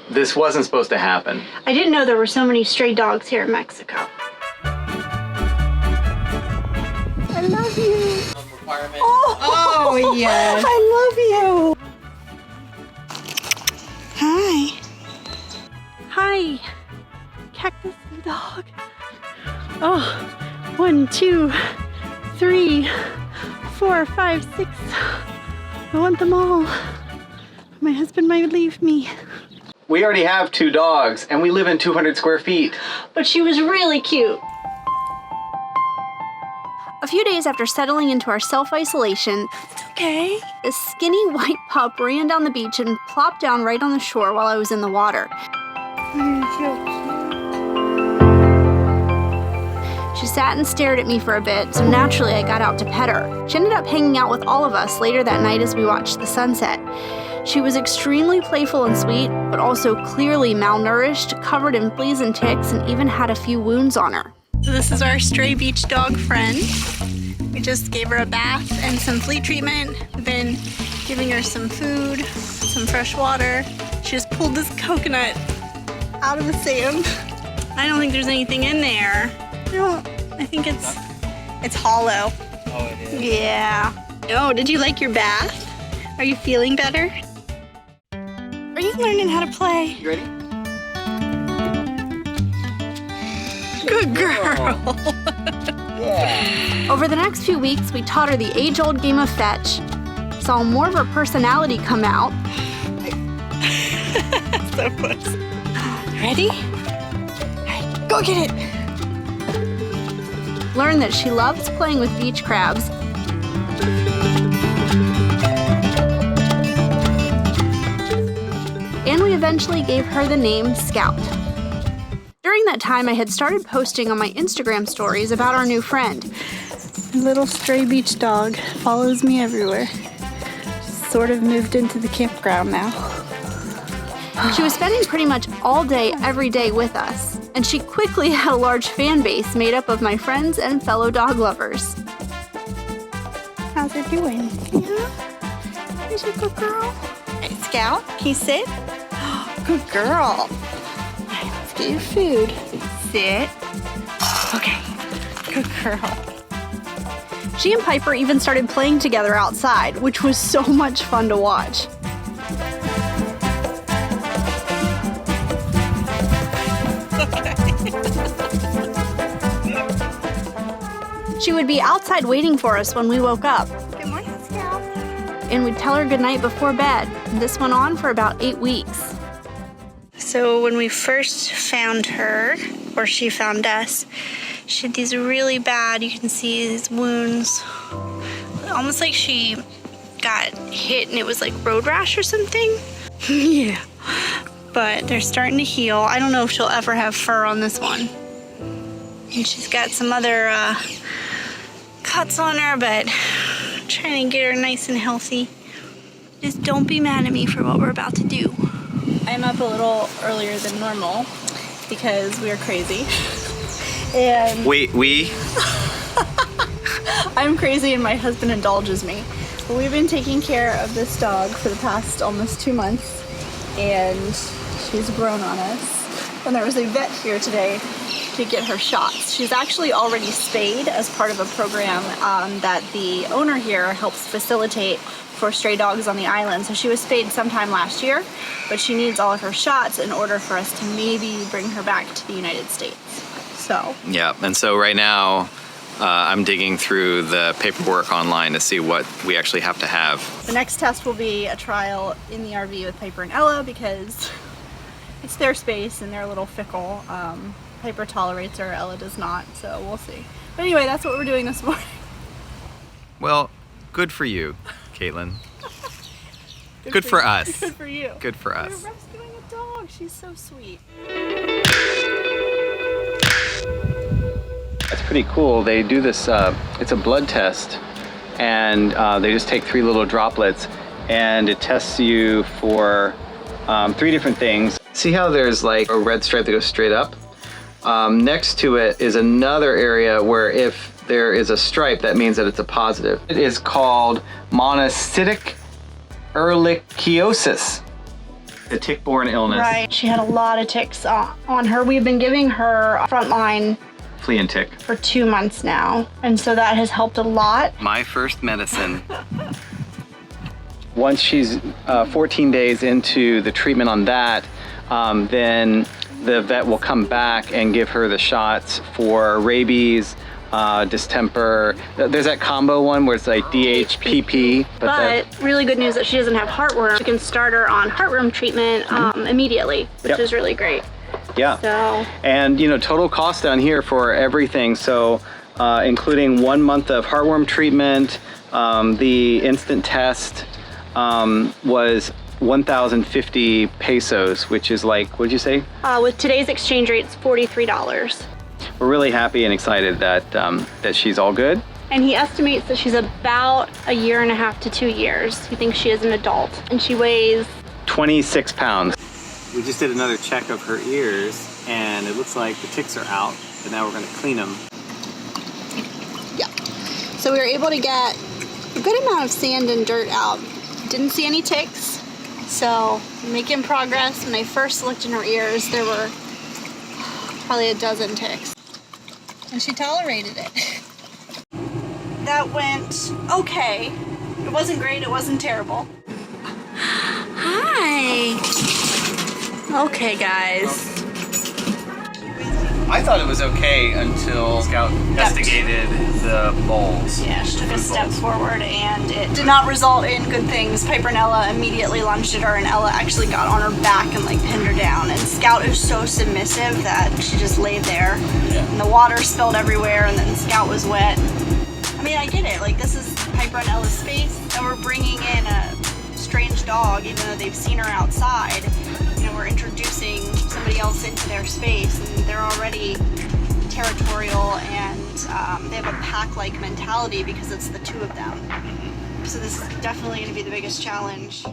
This wasn't supposed to happen. I didn't know there were so many stray dogs here in Mexico. I love you. Oh yes. I love you. Hi. Hi. Cactus and dog. Oh, 1, 2, 3, 4, 5, 6. I want them all. My husband might leave me. We already have 2 dogs, and we live in 200 square feet. But she was really cute. A few days after settling into our self-isolation, Okay. a skinny white pup ran down the beach and plopped down right on the shore while I was in the water. She sat and stared at me for a bit, so naturally I got out to pet her. She ended up hanging out with all of us later that night as we watched the sunset. She was extremely playful and sweet, but also clearly malnourished, covered in fleas and ticks, and even had a few wounds on her. So this is our stray beach dog friend. We just gave her a bath and some flea treatment. We've been giving her some food, some fresh water. She just pulled this coconut out of the sand. I don't think there's anything in there. I think it's hollow. Oh, it is. Yeah. Oh, did you like your bath? Are you feeling better? Are you learning how to play? You ready? Good girl. Yeah. Over the next few weeks, we taught her the age-old game of fetch, saw more of her personality come out, So close. Ready? Alright, go get it. learned that she loves playing with beach crabs, and we eventually gave her the name Scout. During that time, I had started posting on my Instagram stories about our new friend. Little stray beach dog follows me everywhere. She's sort of moved into the campground now. She was spending pretty much all day, every day with us, and she quickly had a large fan base made up of my friends and fellow dog lovers. How's her doing? Yeah. Is she a good girl? Hey, Scout, can you sit? Good girl. All right, let's get your food. Sit. Okay. Good girl. She and Piper even started playing together outside, which was so much fun to watch. She would be outside waiting for us when we woke up, Good morning, Scout. and we'd tell her goodnight before bed. This went on for about 8 weeks. So when we first found her, or she found us, she had these really bad, you can see these wounds, almost like she got hit and it was like road rash or something. Yeah. But they're starting to heal. I don't know if she'll ever have fur on this one. And she's got some other cuts on her, but I'm trying to get her nice and healthy. Just don't be mad at me for what we're about to do. I'm up a little earlier than normal because we are crazy. And We? I'm crazy and my husband indulges me. But we've been taking care of this dog for the past almost 2 months, and she's grown on us. And there was a vet here today to get her shots. She's actually already spayed as part of a program that the owner here helps facilitate for stray dogs on the island. So she was spayed sometime last year, but she needs all of her shots in order for us to maybe bring her back to the United States. So Yeah, and so right now I'm digging through the paperwork online to see what we actually have to have. the next test will be a trial in the RV with Piper and Ella because it's their space and they're a little fickle. Piper tolerates her, Ella does not, so we'll see. But anyway, that's what we're doing this morning. Well, good for you, Caitlin. Good for us. Good for you. Good for us. We're rescuing a dog. She's so sweet. That's pretty cool. They do this, it's a blood test, and they just take 3 little droplets, and it tests you for 3 different things. See how there's like a red stripe that goes straight up? Next to it is another area where if there is a stripe, that means that it's a positive. It is called monocytic ehrlichiosis. the tick-borne illness. Right. She had a lot of ticks on her. We've been giving her frontline Flea and tick. for 2 months now, and so that has helped a lot. My first medicine. Once she's 14 days into the treatment on that, then the vet will come back and give her the shots for rabies, distemper. There's that combo one where it's like DHPP. But really good news that she doesn't have heartworm. You can start her on heartworm treatment immediately, which is really great. Yeah. So. And you know, total cost down here for everything. So including 1 month of heartworm treatment, the instant test was 1,050 pesos, which is like, what'd you say? With today's exchange rate, it's $43. We're really happy and excited that that she's all good. And he estimates that she's about 1.5 to 2 years. He thinks she is an adult, and she weighs 26 pounds. We just did another check of her ears, and it looks like the ticks are out, but now we're gonna clean them. Yeah. So we were able to get a good amount of sand and dirt out. Didn't see any ticks, so making progress. When I first looked in her ears, there were probably a dozen ticks. And she tolerated it. That went okay. It wasn't great, it wasn't terrible. Hi. Okay, guys. I thought it was okay until Scout investigated the bowls. Yeah, she took a step forward and it did not result in good things. Piper and Ella immediately lunged at her, and Ella actually got on her back and like pinned her down. And Scout is so submissive that she just laid there. Yeah. And the water spilled everywhere, and then Scout was wet. I mean, I get it. Like, this is Piper and Ella's space, and we're bringing in a strange dog, even though they've seen her outside. You know, we're introducing somebody else into their space, and they're already territorial, and they have a pack-like mentality because it's the two of them. So this is definitely going to be the biggest challenge.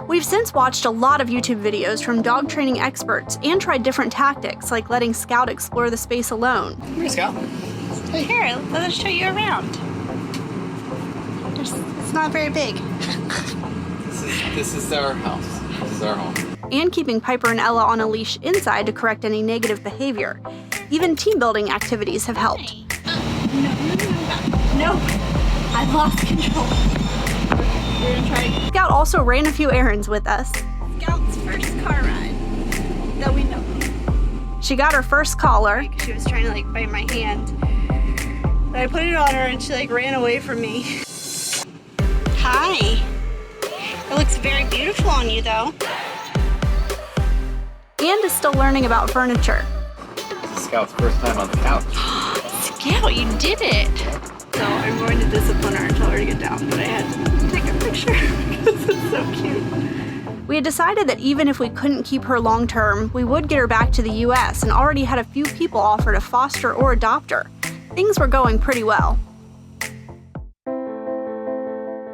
We've since watched a lot of YouTube videos from dog training experts and tried different tactics, like letting Scout explore the space alone. Here, Scout. Here, let us show you around. It's not very big. This is our house. This is our home. And keeping Piper and Ella on a leash inside to correct any negative behavior. Even team building activities have helped. No, I've lost control. We're gonna try. Scout also ran a few errands with us. Scout's first car ride that we know. She got her first collar. She was trying to like bite my hand. But I put it on her and she like ran away from me. Hi. It looks very beautiful on you though. And is still learning about furniture. This is Scout's first time on the couch. Scout, you did it! So I'm going to discipline her and tell her to get down, but I had to take a picture because it's so cute. We had decided that even if we couldn't keep her long term, we would get her back to the US and already had a few people offer to foster or adopt her. Things were going pretty well.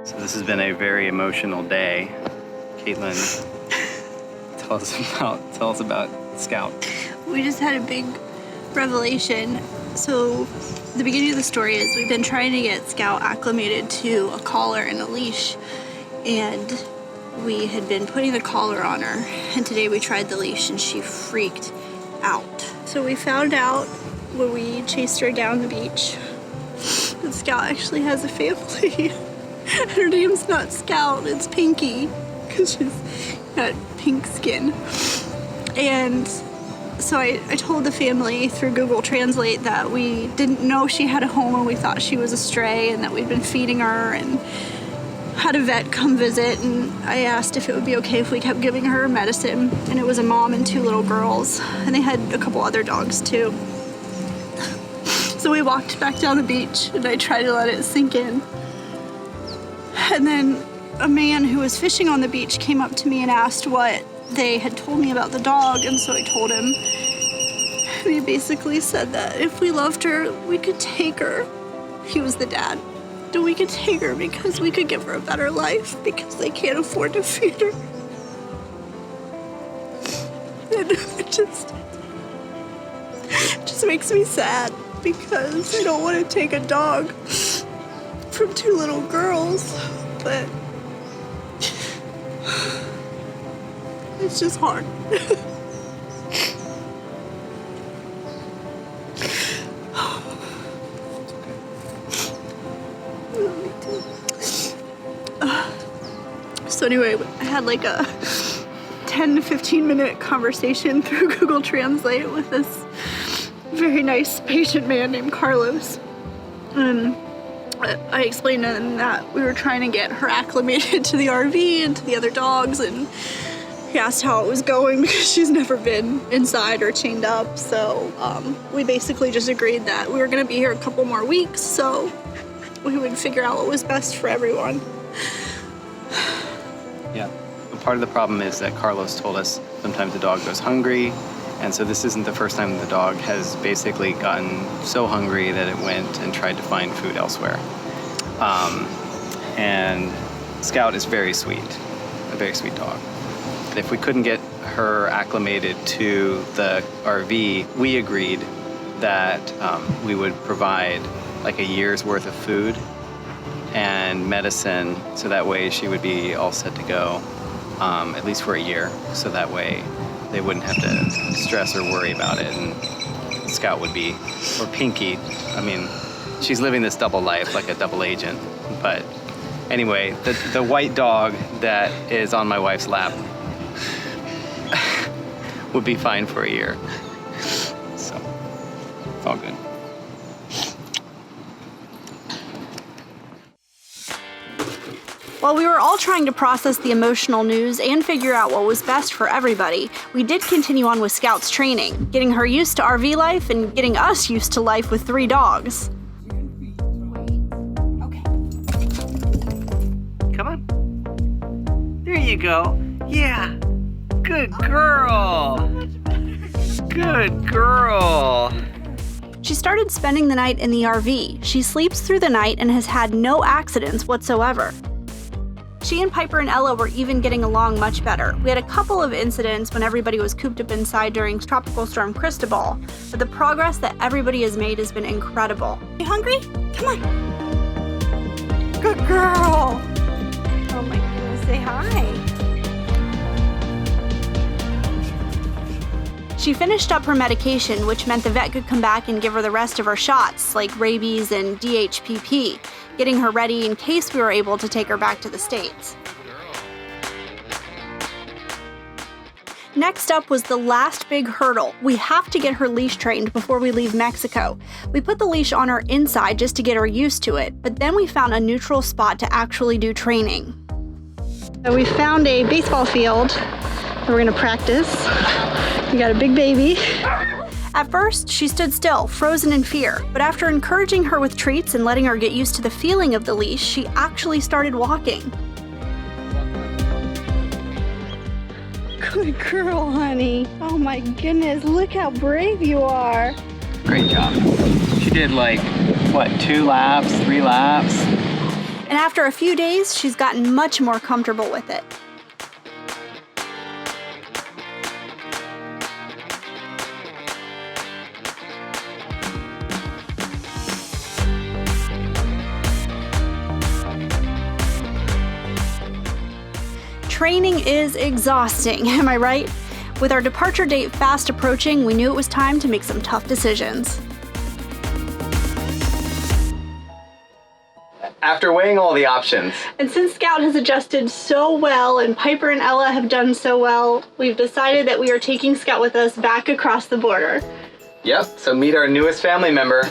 So this has been a very emotional day. Caitlin, tell us about Scout. We just had a big revelation. So the beginning of the story is we've been trying to get Scout acclimated to a collar and a leash, and we had been putting the collar on her, and today we tried the leash and she freaked out. So we found out when we chased her down the beach that Scout actually has a family. Her name's not Scout, it's Pinky, because she's got pink skin. And so I told the family through Google Translate that we didn't know she had a home and we thought she was a stray, and that we'd been feeding her, and had a vet come visit, and I asked if it would be okay if we kept giving her medicine. And it was a mom and 2 little girls, and they had a couple other dogs too. So we walked back down the beach and I tried to let it sink in. And then a man who was fishing on the beach came up to me and asked what they had told me about the dog, and so I told him. And he basically said that if we loved her, we could take her. He was the dad. And we could take her because we could give her a better life because they can't afford to feed her. And it just makes me sad because I don't want to take a dog from 2 little girls, but It's just hard. So anyway, I had like a 10 to 15 minute conversation through Google Translate with this very nice patient man named Carlos. And I explained to him that we were trying to get her acclimated to the RV and to the other dogs, and he asked how it was going because she's never been inside or chained up. So we basically just agreed that we were going to be here a couple more weeks, so we would figure out what was best for everyone. Yeah. Part of the problem is that Carlos told us sometimes the dog goes hungry, and so this isn't the first time the dog has basically gotten so hungry that it went and tried to find food elsewhere. And Scout is very sweet, a very sweet dog. If we couldn't get her acclimated to the RV, we agreed that we would provide like a year's worth of food and medicine, so that way she would be all set to go, at least for a year, so that way they wouldn't have to stress or worry about it, and Scout would be, or Pinky, I mean, she's living this double life like a double agent. But anyway, the white dog that is on my wife's lap would be fine for a year. So, it's all good. While we were all trying to process the emotional news and figure out what was best for everybody, we did continue on with Scout's training, getting her used to RV life and getting us used to life with 3 dogs. Okay. Come on. There you go. Yeah. Good girl. Good girl. She started spending the night in the RV. She sleeps through the night and has had no accidents whatsoever. She and Piper and Ella were even getting along much better. We had a couple of incidents when everybody was cooped up inside during Tropical Storm Cristobal, but the progress that everybody has made has been incredible. You hungry? Come on. Good girl. Oh my goodness, say hi. She finished up her medication, which meant the vet could come back and give her the rest of her shots, like rabies and DHPP, getting her ready in case we were able to take her back to the States. Next up was the last big hurdle. We have to get her leash trained before we leave Mexico. We put the leash on her inside just to get her used to it, but then we found a neutral spot to actually do training. So we found a baseball field and we're gonna practice. We got a big baby. At first, she stood still, frozen in fear, but after encouraging her with treats and letting her get used to the feeling of the leash, she actually started walking. Good girl, honey. Oh my goodness, look how brave you are. Great job. She did like, what, 2 laps, 3 laps? And after a few days, she's gotten much more comfortable with it. Training is exhausting, am I right? With our departure date fast approaching, we knew it was time to make some tough decisions. After weighing all the options, And since Scout has adjusted so well and Piper and Ella have done so well, we've decided that we are taking Scout with us back across the border. yep, so meet our newest family member,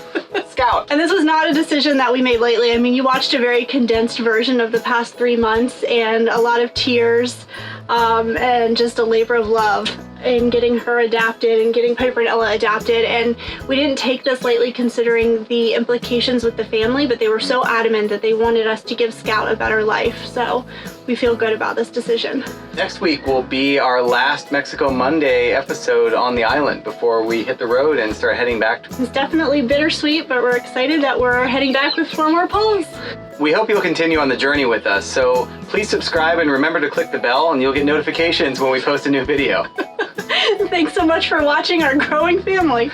Scout. And this was not a decision that we made lightly. I mean, you watched a very condensed version of the past 3 months and a lot of tears and just a labor of love in getting her adapted and getting Piper and Ella adapted. And we didn't take this lightly considering the implications with the family, but they were so adamant that they wanted us to give Scout a better life. So we feel good about this decision. Next week will be our last Mexico Monday episode on the island before we hit the road and start heading back. It's definitely bittersweet, but we're excited that we're heading back with 4 more paws. We hope you'll continue on the journey with us, so please subscribe and remember to click the bell and you'll get notifications when we post a new video. Thanks so much for watching our growing family.